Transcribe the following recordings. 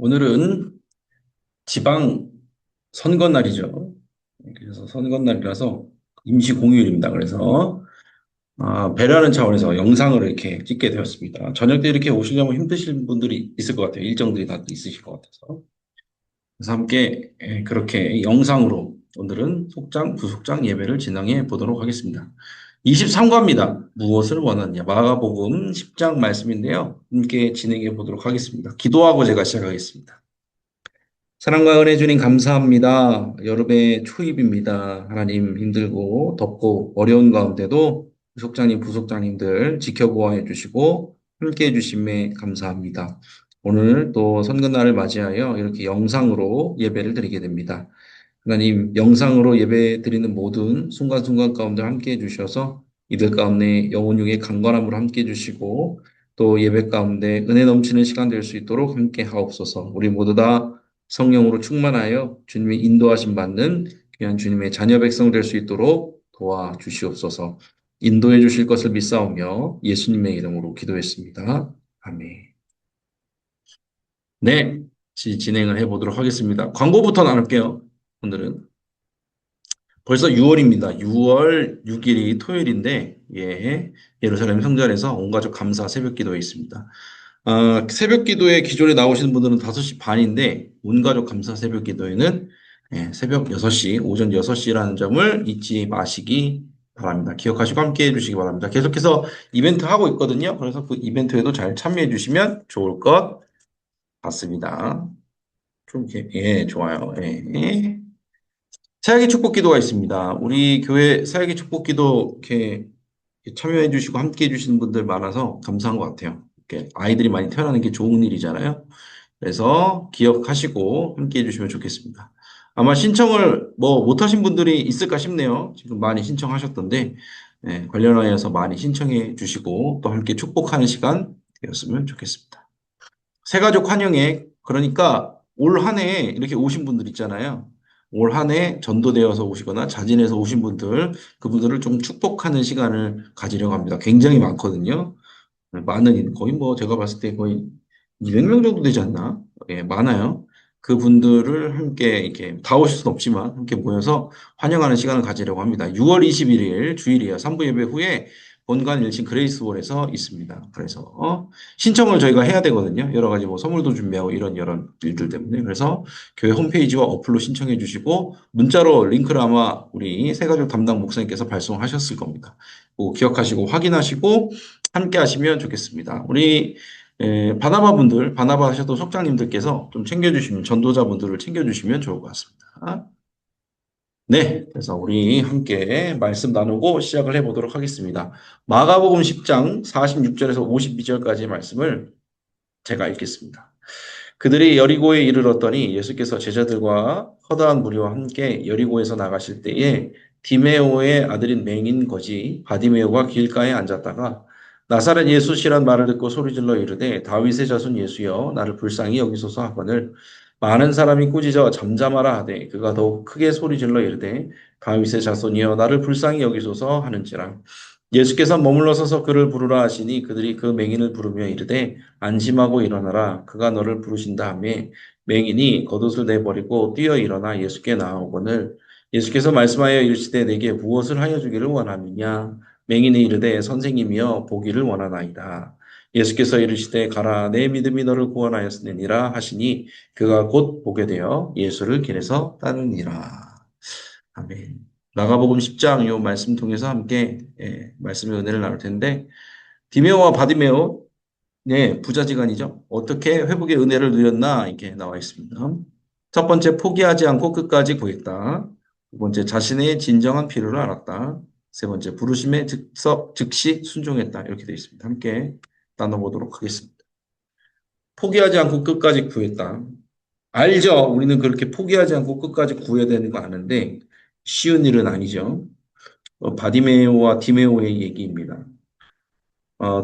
오늘은 지방 선거 날이죠. 그래서 선거 날이라서 임시 공휴일입니다. 그래서 배려하는 차원에서 영상을 이렇게 찍게 되었습니다. 저녁 때 이렇게 오시려면 힘드신 분들이 있을 것 같아요. 일정들이 다 있으실 것 같아서. 그래서 함께 그렇게 영상으로 오늘은 속장, 부속장 예배를 진행해 보도록 하겠습니다. 23과입니다. 무엇을 원하느냐. 마가복음 10장 말씀인데요. 함께 진행해 보도록 하겠습니다. 기도하고 제가 시작하겠습니다. 사랑과 은혜 주님 감사합니다. 여름의 초입입니다. 하나님 힘들고 덥고 어려운 가운데도 속장님, 부속장님들 지켜보아 주시고 함께 해주심에 감사합니다. 오늘 또 선거날을 맞이하여 이렇게 영상으로 예배를 드리게 됩니다. 하나님 영상으로 예배 드리는 모든 순간순간 가운데 함께 해주셔서 이들 가운데 영혼 중에 강건함으로 함께 해주시고 또 예배 가운데 은혜 넘치는 시간 될 수 있도록 함께 하옵소서. 우리 모두 다 성령으로 충만하여 주님의 인도하심 받는 귀한 주님의 자녀 백성 될 수 있도록 도와주시옵소서. 인도해 주실 것을 믿사오며 예수님의 이름으로 기도했습니다. 아멘. 네, 진행을 해보도록 하겠습니다. 광고부터 나눌게요. 오늘은 벌써 6월입니다. 6월 6일이 토요일인데, 예루살렘 성전에서 온 가족 감사 새벽 기도회 있습니다. 새벽 기도에 기존에 나오시는 분들은 5시 반인데, 온 가족 감사 새벽 기도회는 새벽 6시, 오전 6시라는 점을 잊지 마시기 바랍니다. 기억하시고 함께 해주시기 바랍니다. 계속해서 이벤트 하고 있거든요. 그래서 그 이벤트에도 잘 참여해 주시면 좋을 것 같습니다. 좀 이렇게, 좋아요. 새학기 축복 기도가 있습니다. 우리 교회 새학기 축복 기도 이렇게 참여해 주시고 함께 해 주시는 분들 많아서 감사한 것 같아요. 이렇게 아이들이 많이 태어나는 게 좋은 일이잖아요. 그래서 기억하시고 함께 해 주시면 좋겠습니다. 아마 신청을 뭐 못하신 분들이 있을까 싶네요. 지금 많이 신청하셨던데 관련하여서 많이 신청해 주시고 또 함께 축복하는 시간 되었으면 좋겠습니다. 새가족 환영회, 그러니까 올 한 해 이렇게 오신 분들 있잖아요. 올 한 해 전도되어서 오시거나 자진해서 오신 분들, 그분들을 좀 축복하는 시간을 가지려고 합니다. 굉장히 많거든요. 많은, 거의 뭐 제가 봤을 때 거의 200명 정도 되지 않나? 많아요. 그분들을 함께 이렇게 다 오실 수는 없지만 함께 모여서 환영하는 시간을 가지려고 합니다. 6월 21일 주일이에요. 3부 예배 후에 본관 1층 그레이스홀에서 있습니다. 그래서 신청을 저희가 해야 되거든요. 여러 가지 뭐 선물도 준비하고 이런 일들 때문에. 그래서 교회 홈페이지와 어플로 신청해 주시고 문자로 링크를 아마 우리 새가족 담당 목사님께서 발송하셨을 겁니다. 꼭 기억하시고 확인하시고 함께 하시면 좋겠습니다. 우리 바나바 분들, 바나바 하셔도 속장님들께서 좀 챙겨주시면, 전도자분들을 챙겨주시면 좋을 것 같습니다. 네, 그래서 우리 함께 말씀 나누고 시작을 해보도록 하겠습니다. 마가복음 10장 46절에서 52절까지의 말씀을 제가 읽겠습니다. 그들이 여리고에 이르렀더니 예수께서 제자들과 허다한 무리와 함께 여리고에서 나가실 때에 디메오의 아들인 맹인 거지 바디메오가 길가에 앉았다가 나사렛 예수시란 말을 듣고 소리질러 이르되 다윗의 자손 예수여 나를 불쌍히 여기소서 하거늘 많은 사람이 꾸짖어 잠잠하라 하되 그가 더욱 크게 소리질러 이르되 다윗의 자손이여 나를 불쌍히 여기소서 하는지라 예수께서 머물러 서서 그를 부르라 하시니 그들이 그 맹인을 부르며 이르되 안심하고 일어나라 그가 너를 부르신다 하며 맹인이 겉옷을 내버리고 뛰어 일어나 예수께 나아오거늘 예수께서 말씀하여 이르시되 내게 무엇을 하여 주기를 원하느냐 맹인이 이르되 선생님이여 보기를 원하나이다 예수께서 이르시되 가라 내 믿음이 너를 구원하였느니라 하시니 그가 곧 보게 되어 예수를 길에서 따르니라 아멘. 마가복음 10장 요 말씀 통해서 함께 말씀의 은혜를 나눌 텐데 디메오와 바디메오 부자지간이죠. 어떻게 회복의 은혜를 누렸나 이렇게 나와 있습니다. 첫 번째 포기하지 않고 끝까지 구했다. 두 번째 자신의 진정한 필요를 알았다. 세 번째 부르심에 즉시 순종했다. 이렇게 되어 있습니다. 함께 나눠보도록 하겠습니다. 포기하지 않고 끝까지 구했다. 알죠? 우리는 그렇게 포기하지 않고 끝까지 구해야 되는 거 아는데 쉬운 일은 아니죠. 바디메오와 디메오의 얘기입니다.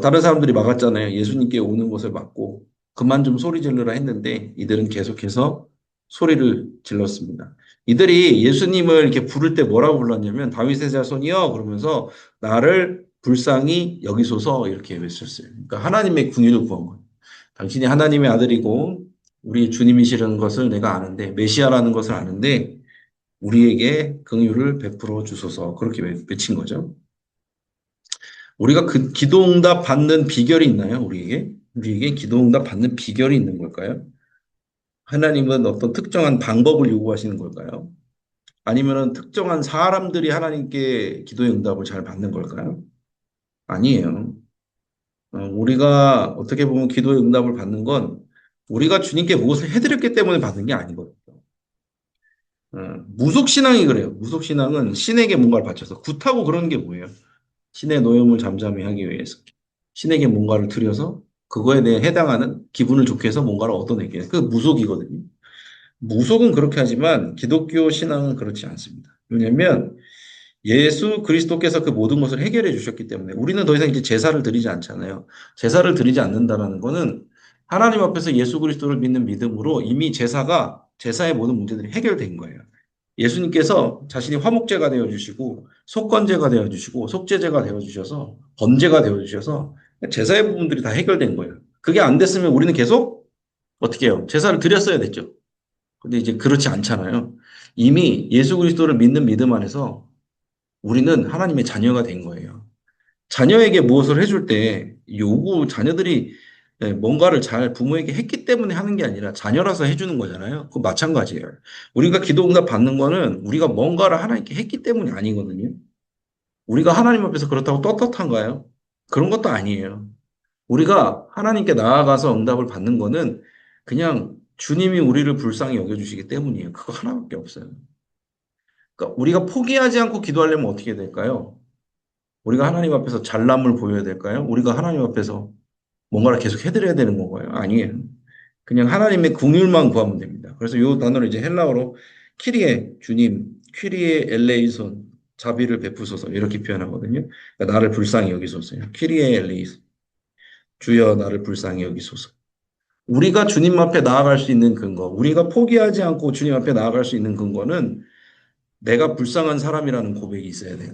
다른 사람들이 막았잖아요. 예수님께 오는 것을 막고 그만 좀 소리 질러라 했는데 이들은 계속해서 소리를 질렀습니다. 이들이 예수님을 이렇게 부를 때 뭐라고 불렀냐면 다윗의 자손이여 그러면서 나를 불쌍히 여기소서 이렇게 외쳤어요. 그러니까 하나님의 궁유를 구한 거예요. 당신이 하나님의 아들이고 우리 주님이시라는 것을 내가 아는데, 메시아라는 것을 아는데, 우리에게 긍휼을 베풀어 주소서. 그렇게 외친 거죠. 우리가 그 기도응답 받는 비결이 있나요? 우리에게 기도응답 받는 비결이 있는 걸까요? 하나님은 어떤 특정한 방법을 요구하시는 걸까요? 아니면은 특정한 사람들이 하나님께 기도의 응답을 잘 받는 걸까요? 아니에요. 우리가 어떻게 보면 기도의 응답을 받는 건 우리가 주님께 무엇을 해드렸기 때문에 받는 게 아니거든요. 무속신앙이 그래요. 무속신앙은 신에게 뭔가를 바쳐서 굿하고 그러는 게 뭐예요? 신의 노여움을 잠잠히 하기 위해서 신에게 뭔가를 드려서 그거에 대해 해당하는 기분을 좋게 해서 뭔가를 얻어내기 위해서 그 무속이거든요. 무속은 그렇게 하지만 기독교 신앙은 그렇지 않습니다. 왜냐하면 예수 그리스도께서 그 모든 것을 해결해 주셨기 때문에 우리는 더 이상 이제 제사를 드리지 않잖아요. 제사를 드리지 않는다라는 거는 하나님 앞에서 예수 그리스도를 믿는 믿음으로 이미 제사의 모든 문제들이 해결된 거예요. 예수님께서 자신이 화목제가 되어 주시고 속건제가 되어 주시고 속죄제가 되어 주셔서 번제가 되어 주셔서 제사의 부분들이 다 해결된 거예요. 그게 안 됐으면 우리는 계속 어떻게 해요? 제사를 드렸어야 됐죠. 근데 이제 그렇지 않잖아요. 이미 예수 그리스도를 믿는 믿음 안에서 우리는 하나님의 자녀가 된 거예요. 자녀에게 무엇을 해줄 때 자녀들이 뭔가를 잘 부모에게 했기 때문에 하는 게 아니라 자녀라서 해주는 거잖아요. 그 마찬가지예요. 우리가 기도응답 받는 거는 우리가 뭔가를 하나님께 했기 때문이 아니거든요. 우리가 하나님 앞에서 그렇다고 떳떳한가요? 그런 것도 아니에요. 우리가 하나님께 나아가서 응답을 받는 거는 그냥 주님이 우리를 불쌍히 여겨주시기 때문이에요. 그거 하나밖에 없어요. 그러니까 우리가 포기하지 않고 기도하려면 어떻게 될까요? 우리가 하나님 앞에서 잘남을 보여야 될까요? 우리가 하나님 앞에서 뭔가를 계속 해드려야 되는 건가요? 아니에요. 그냥 하나님의 긍휼만 구하면 됩니다. 그래서 이 단어를 이제 헬라어로 키리에 주님, 키리에 엘레이손 자비를 베푸소서 이렇게 표현하거든요. 그러니까 나를 불쌍히 여기소서요. 키리에 엘레이손 주여 나를 불쌍히 여기소서. 우리가 주님 앞에 나아갈 수 있는 근거, 우리가 포기하지 않고 주님 앞에 나아갈 수 있는 근거는 내가 불쌍한 사람이라는 고백이 있어야 돼요.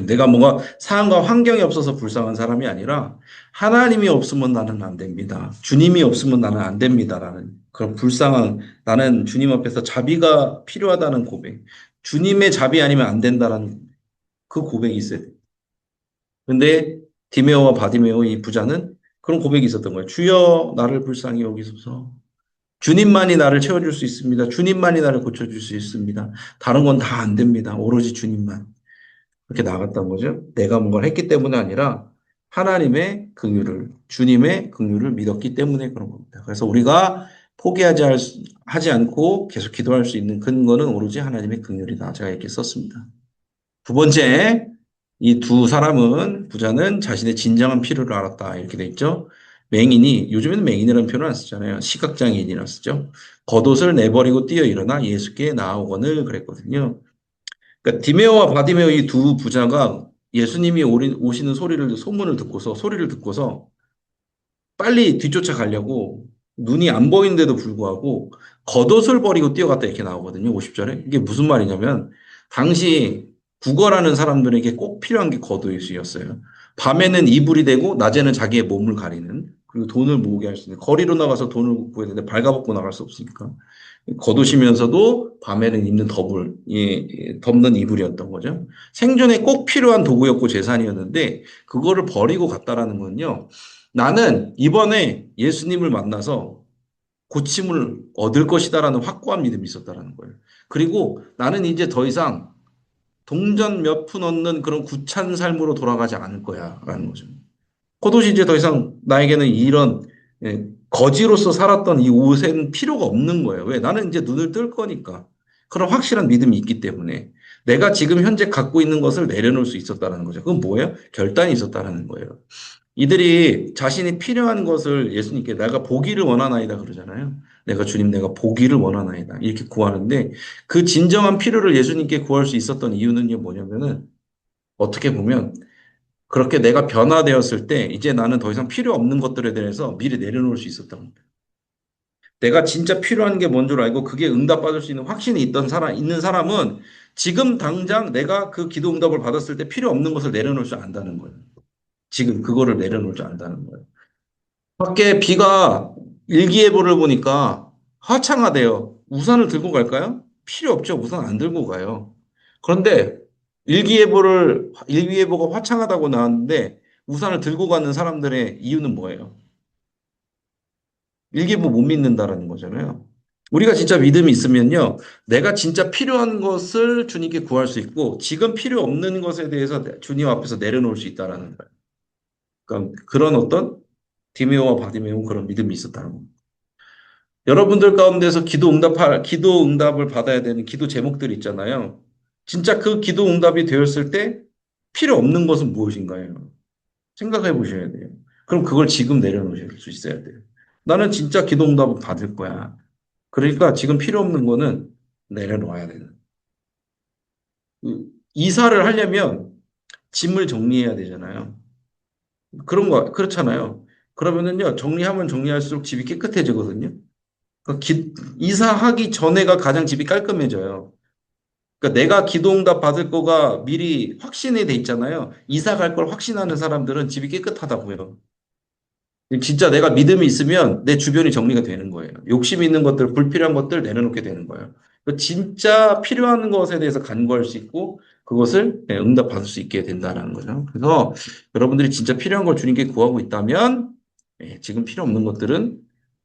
내가 뭔가 상황과 환경이 없어서 불쌍한 사람이 아니라 하나님이 없으면 나는 안 됩니다. 주님이 없으면 나는 안 됩니다라는 그런 불쌍한 나는 주님 앞에서 자비가 필요하다는 고백. 주님의 자비 아니면 안 된다라는 그 고백이 있어야 돼요. 근데 디메오와 바디메오 이 부자는 그런 고백이 있었던 거예요. 주여 나를 불쌍히 여기소서. 주님만이 나를 채워줄 수 있습니다. 주님만이 나를 고쳐줄 수 있습니다. 다른 건 다 안 됩니다. 오로지 주님만. 그렇게 나갔던 거죠. 내가 뭔가를 했기 때문이 아니라 하나님의 긍휼을, 주님의 긍휼을 믿었기 때문에 그런 겁니다. 그래서 우리가 하지 않고 계속 기도할 수 있는 근거는 오로지 하나님의 긍휼이다. 제가 이렇게 썼습니다. 두 번째, 이 두 사람은 부자는 자신의 진정한 필요를 알았다. 이렇게 돼 있죠. 요즘에는 맹인이라는 표현을 안 쓰잖아요. 시각장애인이라 쓰죠. 겉옷을 내버리고 뛰어 일어나 예수께 나아오거늘 그랬거든요. 그러니까 디메오와 바디메오 이 두 부자가 예수님이 오시는 소리를 듣고서 빨리 뒤쫓아 가려고 눈이 안 보이는데도 불구하고 겉옷을 버리고 뛰어갔다 이렇게 나오거든요. 50절에. 이게 무슨 말이냐면 당시 구걸하는 사람들에게 꼭 필요한 게 겉옷이었어요. 밤에는 이불이 되고 낮에는 자기의 몸을 가리는 그리고 돈을 모으게 할 수 있는 거리로 나가서 돈을 구해야 되는데 발가벗고 나갈 수 없으니까 겉옷이면서도 밤에는 입는 덮는 이불이었던 거죠. 생존에 꼭 필요한 도구였고 재산이었는데 그거를 버리고 갔다라는 건요. 나는 이번에 예수님을 만나서 고침을 얻을 것이다라는 확고한 믿음이 있었다라는 거예요. 그리고 나는 이제 더 이상 동전 몇 푼 얻는 그런 구찬 삶으로 돌아가지 않을 거야라는 거죠. 겉옷이 이제 더 이상 나에게는 이런 거지로서 살았던 이 옷은 필요가 없는 거예요. 왜? 나는 이제 눈을 뜰 거니까. 그런 확실한 믿음이 있기 때문에 내가 지금 현재 갖고 있는 것을 내려놓을 수 있었다는 거죠. 그건 뭐예요? 결단이 있었다는 거예요. 이들이 자신이 필요한 것을 예수님께 내가 보기를 원하나이다 그러잖아요. 내가 보기를 원하나이다. 이렇게 구하는데 그 진정한 필요를 예수님께 구할 수 있었던 이유는요, 뭐냐면은 어떻게 보면 그렇게 내가 변화되었을 때 이제 나는 더 이상 필요 없는 것들에 대해서 미리 내려놓을 수 있었던 겁니다. 내가 진짜 필요한 게 뭔 줄 알고 그게 응답받을 수 있는 확신이 있는 사람은 지금 당장 내가 그 기도 응답을 받았을 때 필요 없는 것을 내려놓을 줄 안다는 거예요. 지금 그거를 내려놓을 줄 안다는 거예요. 밖에 비가 일기예보를 보니까 화창하대요. 우산을 들고 갈까요? 필요 없죠. 우산 안 들고 가요. 그런데 일기예보가 화창하다고 나왔는데 우산을 들고 가는 사람들의 이유는 뭐예요? 일기예보 못 믿는다라는 거잖아요. 우리가 진짜 믿음이 있으면요. 내가 진짜 필요한 것을 주님께 구할 수 있고 지금 필요 없는 것에 대해서 주님 앞에서 내려놓을 수 있다라는 거예요. 그러니까 그런 어떤 디메오와 바디메오 그런 믿음이 있었다는 겁니다. 여러분들 가운데서 기도 응답을 받아야 되는 기도 제목들이 있잖아요. 진짜 그 기도 응답이 되었을 때 필요 없는 것은 무엇인가요? 생각해 보셔야 돼요. 그럼 그걸 지금 내려놓으실 수 있어야 돼요. 나는 진짜 기도 응답을 받을 거야. 그러니까 지금 필요 없는 거는 내려놓아야 되는. 이사를 하려면 짐을 정리해야 되잖아요. 그렇잖아요. 그러면은요, 정리하면 정리할수록 집이 깨끗해지거든요. 이사하기 전에가 가장 집이 깔끔해져요. 그러니까 내가 기도응답 받을 거가 미리 확신이 돼 있잖아요. 이사 갈 걸 확신하는 사람들은 집이 깨끗하다고요. 진짜 내가 믿음이 있으면 내 주변이 정리가 되는 거예요. 욕심 있는 것들, 불필요한 것들 내려놓게 되는 거예요. 진짜 필요한 것에 대해서 간구할 수 있고 그것을 응답받을 수 있게 된다는 거죠. 그래서 여러분들이 진짜 필요한 걸 주님께 구하고 있다면 지금 필요 없는 것들은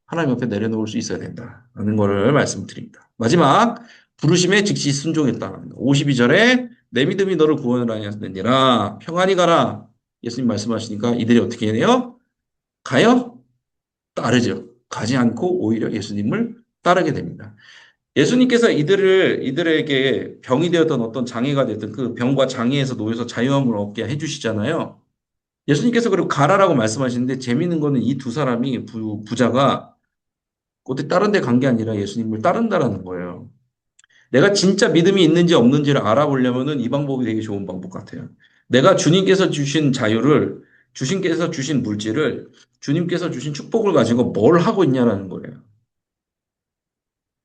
하나님 앞에 내려놓을 수 있어야 된다는 것을 말씀드립니다. 마지막 부르심에 즉시 순종했다. 52절에 내 믿음이 너를 구원하였느니라 평안히 가라. 예수님 말씀하시니까 이들이 어떻게 해요? 가요? 따르죠. 가지 않고 오히려 예수님을 따르게 됩니다. 예수님께서 이들에게 병이 되었던 어떤 장애가 됐던 그 병과 장애에서 놓여서 자유함을 얻게 해주시잖아요. 예수님께서 그리고 가라라고 말씀하시는데 재미있는 거는 이 두 사람이 부자가 어디 다른 데 간 게 아니라 예수님을 따른다라는 거예요. 내가 진짜 믿음이 있는지 없는지를 알아보려면은 이 방법이 되게 좋은 방법 같아요. 내가 주님께서 주신 자유를, 주님께서 주신 물질을, 주님께서 주신 축복을 가지고 뭘 하고 있냐라는 거예요.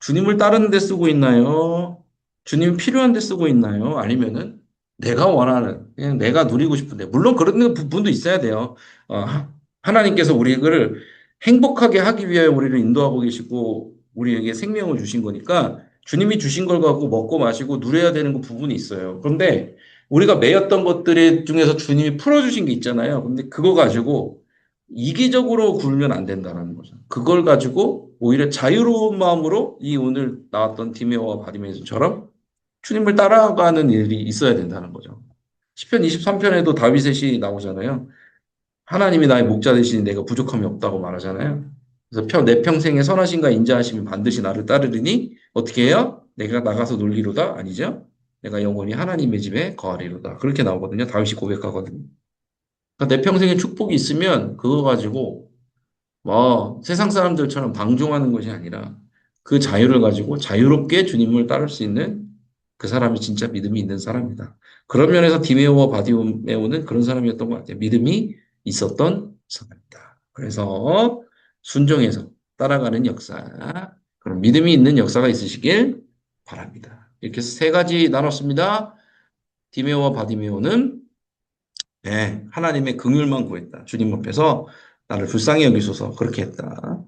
주님을 따르는 데 쓰고 있나요? 주님 필요한 데 쓰고 있나요? 아니면은 내가 원하는, 그냥 내가 누리고 싶은데. 물론 그런 부분도 있어야 돼요. 하나님께서 우리를 행복하게 하기 위해 우리를 인도하고 계시고 우리에게 생명을 주신 거니까 주님이 주신 걸 갖고 먹고 마시고 누려야 되는 그 부분이 있어요. 그런데 우리가 매였던 것들 중에서 주님이 풀어주신 게 있잖아요. 근데 그거 가지고 이기적으로 굴면 안 된다는 거죠. 그걸 가지고 오히려 자유로운 마음으로 이 오늘 나왔던 디메오와 바디메이처럼 주님을 따라가는 일이 있어야 된다는 거죠. 시편 23편에도 다윗의 나오잖아요. 하나님이 나의 목자 되시니 내가 부족함이 없다고 말하잖아요. 그래서 내 평생에 선하심과 인자하심이 반드시 나를 따르리니 어떻게 해요? 내가 나가서 놀기로다? 아니죠? 내가 영원히 하나님의 집에 거하리로다. 그렇게 나오거든요. 다윗이 고백하거든요. 그러니까 내 평생에 축복이 있으면 그거 가지고 뭐 세상 사람들처럼 방종하는 것이 아니라 그 자유를 가지고 자유롭게 주님을 따를 수 있는 그 사람이 진짜 믿음이 있는 사람이다. 그런 면에서 디메오와 바디메오는 그런 사람이었던 것 같아요. 믿음이 있었던 사람이다. 그래서 순종해서 따라가는 역사, 그런 믿음이 있는 역사가 있으시길 바랍니다. 이렇게 해서 세 가지 나눴습니다. 디메오와 바디메오는 하나님의 긍휼만 구했다. 주님 앞에서 나를 불쌍히 여기소서 그렇게 했다.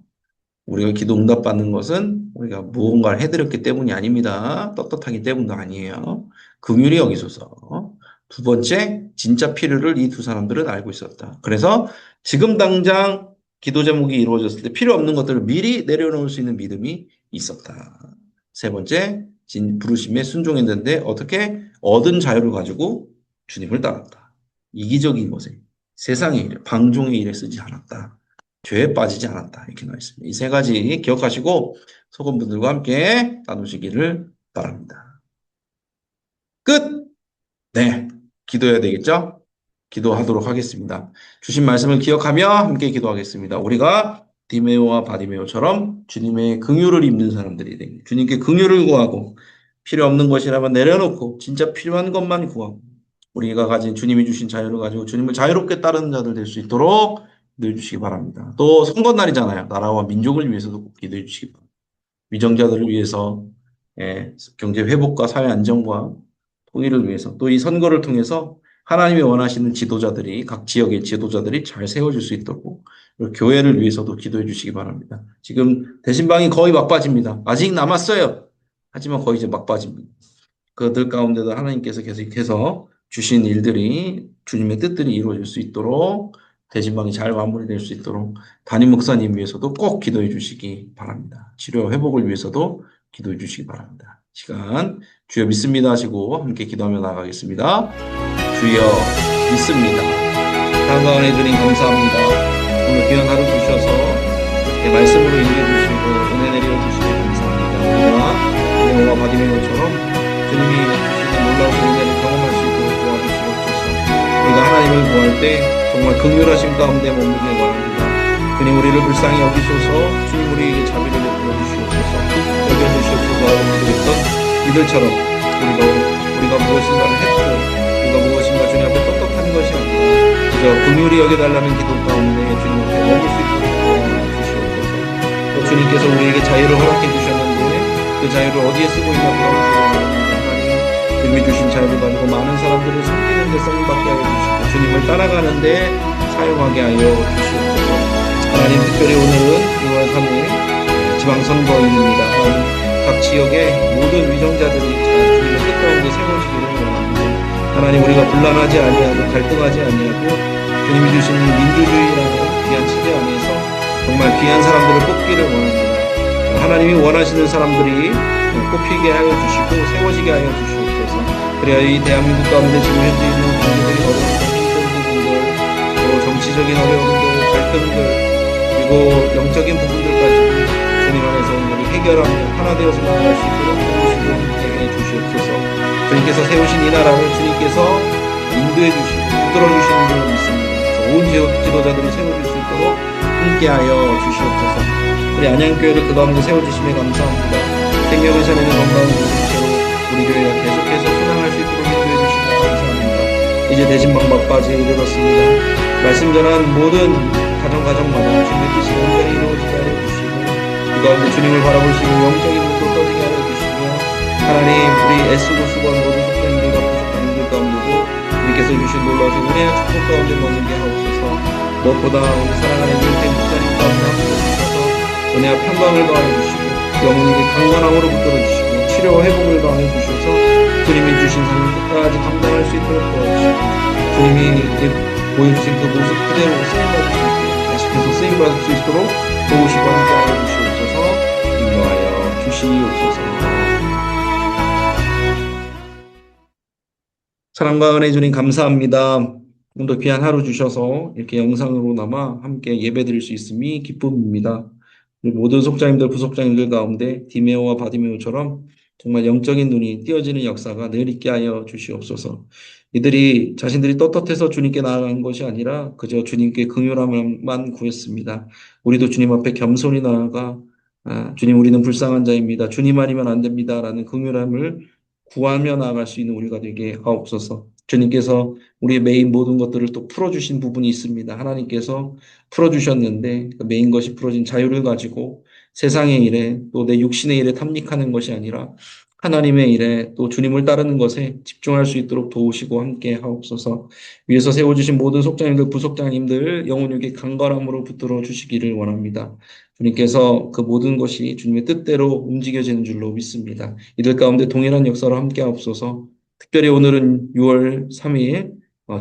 우리가 기도 응답받는 것은 우리가 무언가를 해드렸기 때문이 아닙니다. 떳떳하기 때문도 아니에요. 긍휼히 여기소서. 두 번째, 진짜 필요를 이 두 사람들은 알고 있었다. 그래서 지금 당장 기도 제목이 이루어졌을 때 필요 없는 것들을 미리 내려놓을 수 있는 믿음이 있었다. 세 번째, 부르심에 순종했는데 어떻게 얻은 자유를 가지고 주님을 따랐다. 이기적인 것에 세상의 일, 방종의 일에 쓰지 않았다. 죄에 빠지지 않았다. 이렇게 나와 있습니다. 이 세 가지 기억하시고 소금분들과 함께 나누시기를 바랍니다. 끝! 네. 기도해야 되겠죠? 기도하도록 하겠습니다. 주신 말씀을 기억하며 함께 기도하겠습니다. 우리가 디메오와 바디메오처럼 주님의 긍휼을 입는 사람들이 되길 주님께 긍휼을 구하고 필요 없는 것이라면 내려놓고 진짜 필요한 것만 구하고 우리가 가진 주님이 주신 자유를 가지고 주님을 자유롭게 따르는 자들 될 수 있도록 기도해 주시기 바랍니다. 또 선거날이잖아요. 나라와 민족을 위해서도 꼭 기도해 주시기 바랍니다. 위정자들을 위해서 경제 회복과 사회 안정과 통일을 위해서 또 이 선거를 통해서 하나님이 원하시는 지도자들이, 각 지역의 지도자들이 잘 세워질 수 있도록 그리고 교회를 위해서도 기도해 주시기 바랍니다. 지금 대신방이 거의 막빠집니다. 아직 남았어요. 하지만 거의 이제 막빠집니다. 그들 가운데도 하나님께서 계속해서 주신 일들이 주님의 뜻들이 이루어질 수 있도록 대진방이 잘 마무리될 수 있도록 담임 목사님 위해서도 꼭 기도해 주시기 바랍니다. 치료 회복을 위해서도 기도해 주시기 바랍니다. 시간 주여 믿습니다 하시고 함께 기도하며 나가겠습니다. 주여 믿습니다. 한가운에 주님 감사합니다. 오늘 귀한 하루 주셔서 이렇게 말씀으로 인도해 주시고 은혜 내려 주시기 감사합니다. 우리가 노아와 바디메오처럼 주님이 주시는 놀라운 은혜를 경험할 수 있도록 도와주시옵소서. 우리가 하나님을 구할 때 정말 긍휼하심 가운데 머물게 원합니다. 주님 우리를 불쌍히 여기소서. 주님 우리에게 자비를 베풀어 주시옵소서. 여겨주시옵소서. 그랬던 이들처럼 우리가 무엇인가를 했고 우리가 무엇인가 주님 앞에 떳떳한 것이 아니라 그저 긍휼히 여겨달라는 기도 가운데 주님 앞에 머물 수 있도록 도와주시옵소서. 또 주님께서 우리에게 자유를 허락해 주셨는데 그 자유를 어디에 쓰고 있나 보아주시옵소서. 주님이 주신 자유를 가지고 많은 사람들을 섬기는 데 쓰임받게 하여 주시고 주님을 따라가는 데 사용하게 하여 주시옵소서. 하나님 특별히 오늘은 6월 3일 지방선거일입니다. 하나님 각 지역의 모든 위정자들이 주님의 뜻 가운데 세워지기를 원합니다. 하나님 우리가 분란하지 아니하고 갈등하지 아니하고 주님이 주신 민주주의라는 귀한 체제 안에서 정말 귀한 사람들을 뽑기를 원합니다. 하나님이 원하시는 사람들이 뽑히게 하여 주시고 세워지게 하여 주시옵소서. 그래야 이 대한민국 가운데 지금 현재 있는 경제적인 어려움들, 힘든 부분들, 또 정치적인 어려움들, 갈등들, 그리고 영적인 부분들까지 주님 안에서 우리 해결하며 하나 되어서 나아갈 수 있도록 도우시고 함께해 주시옵소서. 주님께서 세우신 이 나라를 주님께서 인도해 주시고 붙들어 주시는 줄 믿습니다. 좋은 지도자들이 세워질 수 있도록 함께하여 주시옵소서. 우리 안양교회를 그 가운데 세워주심에 감사합니다. 생명을 살리는 건강한 공동체로 우리 교회가 계속해서 소장할 수 있도록 인도해 주시면 감사합니다. 이제 대진방 막바지에 이르렀습니다. 말씀 전한 모든 가정마다 주님의 뜻이 온전히 이루어지게 하여 주시고 그 가운데 주님을 바라볼 수 있는 영적인 눈도 떠지게 하여 주시며 하나님 우리 애쓰고 수고한 모든 속사님들과 부속사님들 가운데도 주님께서 주신 놀라우신 은혜와 축복 가운데 머물게 하옵소서. 무엇보다 우리 사랑하는 윤태 목사님 가운데 함께 주셔서 은혜와 평강을 더하여 주시고 영혼이 강건함으로 붙들어 주시고 치료와 회복을 더하여 주셔서 주님이 주신 삶을 끝까지 감당할 수 있도록 도와주시고 주님이 보여주신 그 모습 그대로 쓰임받을 수 있도록 계속해서 쓰임받을 수 있도록 도우시고 함께하여 주시옵소서. 인도하여 주시옵소서. 사랑과 은혜 주님 감사합니다. 오늘도 귀한 하루 주셔서 이렇게 영상으로나마 함께 예배드릴 수 있음이 기쁨입니다. 모든 속자님들, 부속자님들 가운데 디메오와 바디메오처럼 정말 영적인 눈이 띄어지는 역사가 늘 있게 하여 주시옵소서. 이들이 자신들이 떳떳해서 주님께 나아간 것이 아니라 그저 주님께 긍휼함만 구했습니다. 우리도 주님 앞에 겸손히 나아가 주님 우리는 불쌍한 자입니다. 주님 아니면 안 됩니다. 라는 긍휼함을 구하며 나아갈 수 있는 우리가 되게 하옵소서. 주님께서 우리의 메인 모든 것들을 또 풀어주신 부분이 있습니다. 하나님께서 풀어주셨는데 그 메인 것이 풀어진 자유를 가지고 세상의 일에 또 내 육신의 일에 탐닉하는 것이 아니라 하나님의 일에 또 주님을 따르는 것에 집중할 수 있도록 도우시고 함께 하옵소서. 위에서 세워주신 모든 속장님들, 부속장님들 영혼육의 강건함으로 붙들어 주시기를 원합니다. 주님께서 그 모든 것이 주님의 뜻대로 움직여지는 줄로 믿습니다. 이들 가운데 동일한 역사로 함께 하옵소서. 특별히 오늘은 6월 3일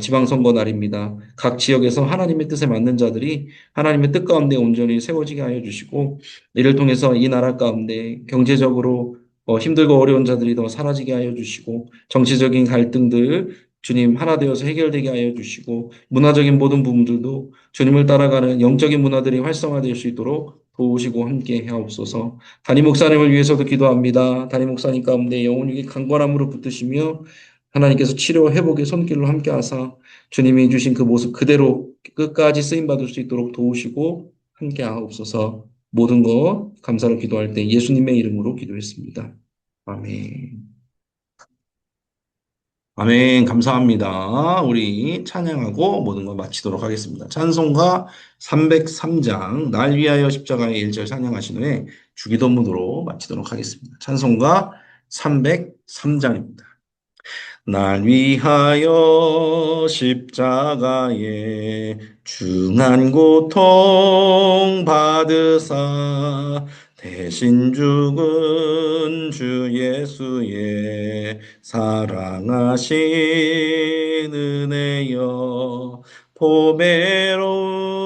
지방선거 날입니다. 각 지역에서 하나님의 뜻에 맞는 자들이 하나님의 뜻 가운데 온전히 세워지게 하여 주시고 이를 통해서 이 나라 가운데 경제적으로 힘들고 어려운 자들이 더 사라지게 하여 주시고 정치적인 갈등들 주님 하나 되어서 해결되게 하여 주시고 문화적인 모든 부분들도 주님을 따라가는 영적인 문화들이 활성화될 수 있도록 도우시고 함께 하옵소서. 담임 목사님을 위해서도 기도합니다. 담임 목사님 가운데 영혼이 강건함으로 붙드시며 하나님께서 치료와 회복의 손길로 함께 하사 주님이 주신 그 모습 그대로 끝까지 쓰임받을 수 있도록 도우시고 함께 하옵소서. 모든 것 감사로 기도할 때 예수님의 이름으로 기도했습니다. 아멘. 아멘. 감사합니다. 우리 찬양하고 모든 걸 마치도록 하겠습니다. 찬송가 303장 날 위하여 십자가의 1절 찬양하신 후에 주기도문으로 마치도록 하겠습니다. 찬송가 303장입니다. 날 위하여 십자가에 중한 고통 받으사 대신 죽은 주 예수의 사랑하신 은혜여 보배로운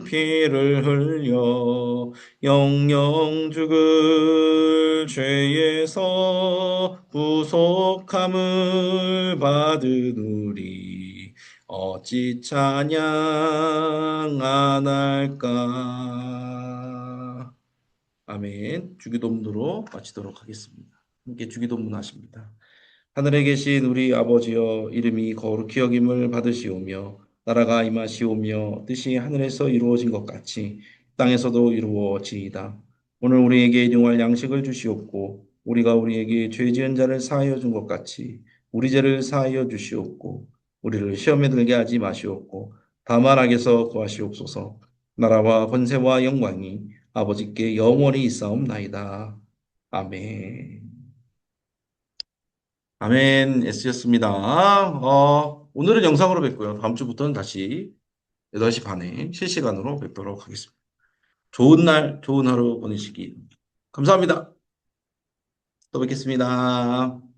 피를 흘려 영영 죽을 죄에서 구속함을 받으리 어찌 찬양 안 할까. 아멘. 주기도문으로 마치도록 하겠습니다. 함께 주기도문 하십니다. 하늘에 계신 우리 아버지여 이름이 거룩히 여김을 받으시오며 나라가 임하시오며 뜻이 하늘에서 이루어진 것 같이 땅에서도 이루어지이다. 오늘 우리에게 일용할 양식을 주시옵고 우리가 우리에게 죄 지은 자를 사하여 준 것 같이 우리 죄를 사하여 주시옵고 우리를 시험에 들게 하지 마시옵고 다만 악에서 구하시옵소서. 나라와 권세와 영광이 아버지께 영원히 있사옵나이다. 아멘. 아멘. S였습니다. 오늘은 영상으로 뵙고요. 다음 주부터는 다시 8시 반에 실시간으로 뵙도록 하겠습니다. 좋은 날, 좋은 하루 보내시기 감사합니다. 또 뵙겠습니다.